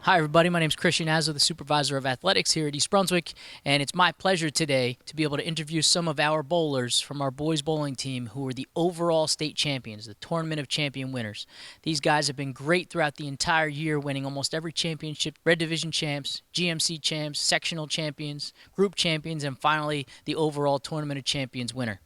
Hi, everybody. My name is Chris Yannazzo, the supervisor of athletics here at East Brunswick, and it's my pleasure today to be able to interview some of our bowlers from our boys bowling team who are the overall state champions, the Tournament of Champion winners. These guys have been great throughout the entire year, winning almost every championship, Red Division champs, GMC champs, sectional champions, group champions, and finally the overall Tournament of Champions winner.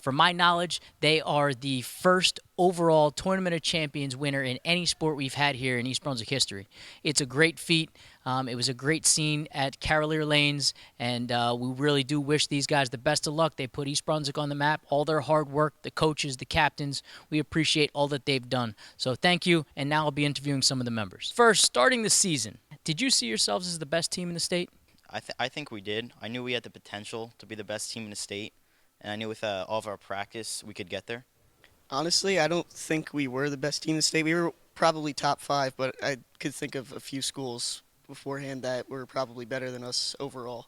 From my knowledge, they are the first overall Tournament of Champions winner in any sport we've had here in East Brunswick history. It's a great feat. It was a great scene at Carolier Lanes, and we really do wish these guys the best of luck. They put East Brunswick on the map. All their hard work, the coaches, the captains, we appreciate all that they've done. So thank you, and now I'll be interviewing some of the members. First, starting the season, did you see yourselves as the best team in the state? I think we did. I knew we had the potential to be the best team in the state, and I knew with all of our practice we could get there. Honestly, I don't think we were the best team in the state. We were probably top five, but I could think of a few schools beforehand that were probably better than us overall.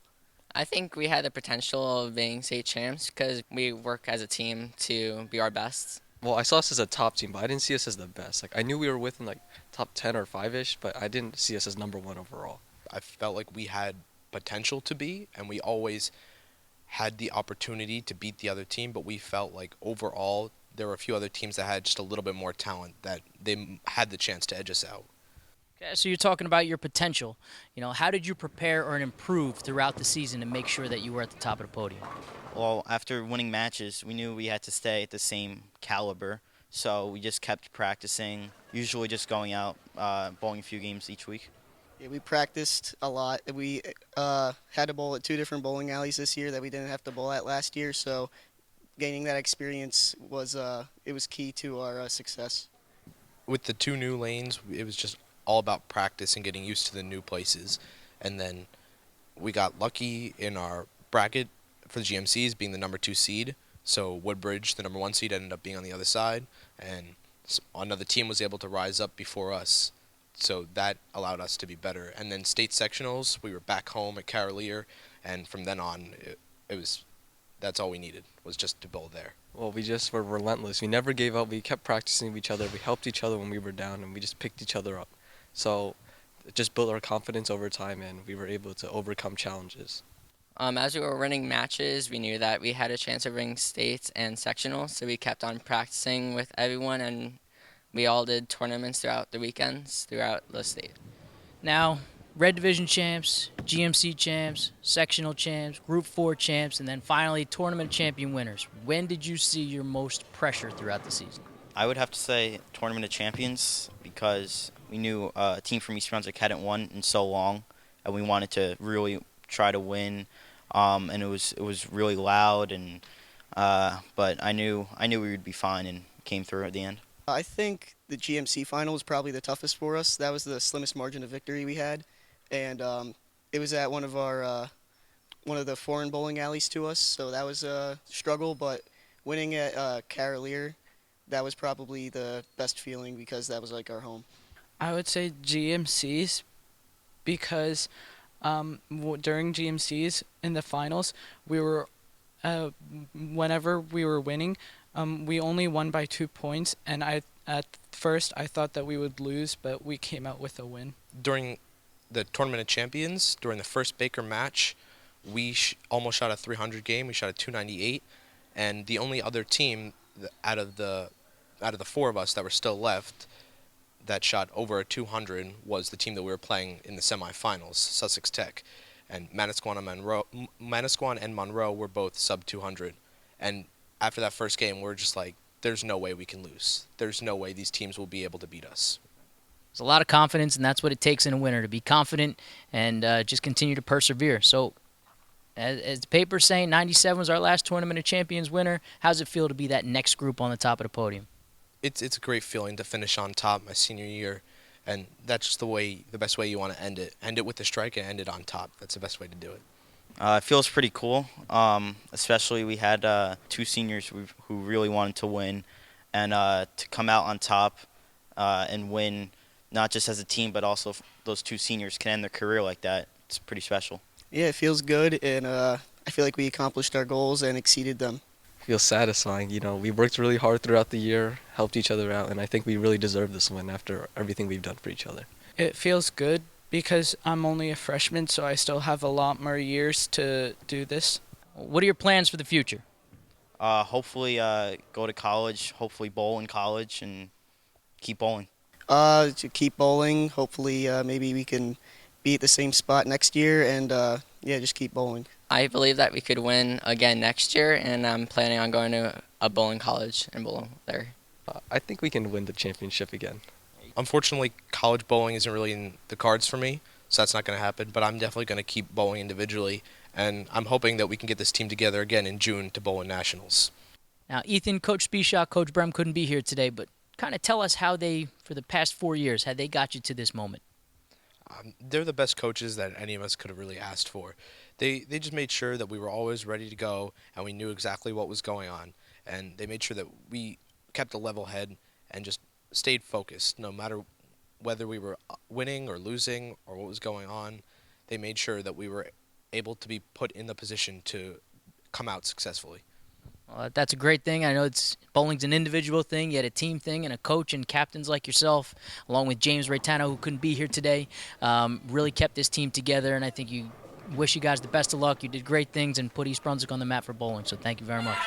I think we had the potential of being state champs because we work as a team to be our best. Well, I saw us as a top team, but I didn't see us as the best. I knew we were within top 10 or 5-ish, but I didn't see us as number one overall. I felt like we had potential to be, and we always had the opportunity to beat the other team, but we felt like overall there were a few other teams that had just a little bit more talent that they had the chance to edge us out. Okay, so you're talking about your potential. How did you prepare or improve throughout the season to make sure that you were at the top of the podium? Well, after winning matches, we knew we had to stay at the same caliber, so we just kept practicing, usually just going out, bowling a few games each week. Yeah, we practiced a lot. We had to bowl at two different bowling alleys this year that we didn't have to bowl at last year, so gaining that experience was key to our success. With the two new lanes, it was just all about practice and getting used to the new places. And then we got lucky in our bracket for the GMCs being the number 2 seed. So Woodbridge, the number 1 seed, ended up being on the other side. And another team was able to rise up before us. So that allowed us to be better. And then state sectionals, we were back home at Carolier. And from then on, that's all we needed, was just to bowl there. Well, we just were relentless. We never gave up. We kept practicing with each other. We helped each other when we were down, and we just picked each other up. So it just built our confidence over time, and we were able to overcome challenges. As we were winning matches, we knew that we had a chance of winning states and sectionals, so we kept on practicing with everyone, and we all did tournaments throughout the weekends throughout the state. Now, Red Division champs, GMC champs, sectional champs, Group 4 champs, and then finally Tournament Champion winners. When did you see your most pressure throughout the season? I would have to say Tournament of Champions because we knew a team from East Brunswick hadn't won in so long, and we wanted to really try to win. And it was really loud, but I knew we would be fine and came through at the end. I think the GMC final was probably the toughest for us. That was the slimmest margin of victory we had, and it was at one of the foreign bowling alleys to us, so that was a struggle. But winning at Carolier, that was probably the best feeling because that was like our home. I would say GMCs because during GMCs in the finals, we were whenever we were winning, we only won by 2 points, and at first I thought that we would lose, but we came out with a win. During the Tournament of Champions, during the first Baker match, we almost shot a 300 game. We shot a 298, and the only other team out of the 4 of us that were still left that shot over a 200 was the team that we were playing in the semifinals, Sussex Tech. And Manasquan and Monroe were both sub 200. And after that first game, we're just like, there's no way we can lose. There's no way these teams will be able to beat us. There's a lot of confidence, and that's what it takes in a winner, to be confident and just continue to persevere. So as the paper's saying, 97 was our last Tournament of Champions winner. How does it feel to be that next group on the top of the podium? It's a great feeling to finish on top my senior year, and that's just the best way you want to end it. End it with a strike and end it on top. That's the best way to do it. It feels pretty cool, especially we had 2 seniors who really wanted to win, and to come out on top and win, not just as a team, but also those 2 seniors can end their career like that. It's pretty special. Yeah, it feels good, and I feel like we accomplished our goals and exceeded them. Feels satisfying. We worked really hard throughout the year, helped each other out, and I think we really deserve this win after everything we've done for each other. It feels good because I'm only a freshman, so I still have a lot more years to do this. What are your plans for the future? Hopefully go to college, hopefully bowl in college, and keep bowling. To keep bowling. Hopefully, maybe we can be at the same spot next year, and yeah, just keep bowling. I believe that we could win again next year, and I'm planning on going to a bowling college and bowling there. I think we can win the championship again. Unfortunately, college bowling isn't really in the cards for me, so that's not going to happen. But I'm definitely going to keep bowling individually, and I'm hoping that we can get this team together again in June to bowl in nationals. Now, Ethan, Coach Spieshaw, Coach Brem couldn't be here today, but kind of tell us how they, for the past 4 years, how they got you to this moment. They're the best coaches that any of us could have really asked for. They just made sure that we were always ready to go and we knew exactly what was going on. And they made sure that we kept a level head and just stayed focused no matter whether we were winning or losing or what was going on. They made sure that we were able to be put in the position to come out successfully. That's a great thing. I know bowling's an individual thing, yet a team thing, and a coach and captains like yourself, along with James Raytano, who couldn't be here today, really kept this team together, and I think wish you guys the best of luck. You did great things and put East Brunswick on the map for bowling, so thank you very much.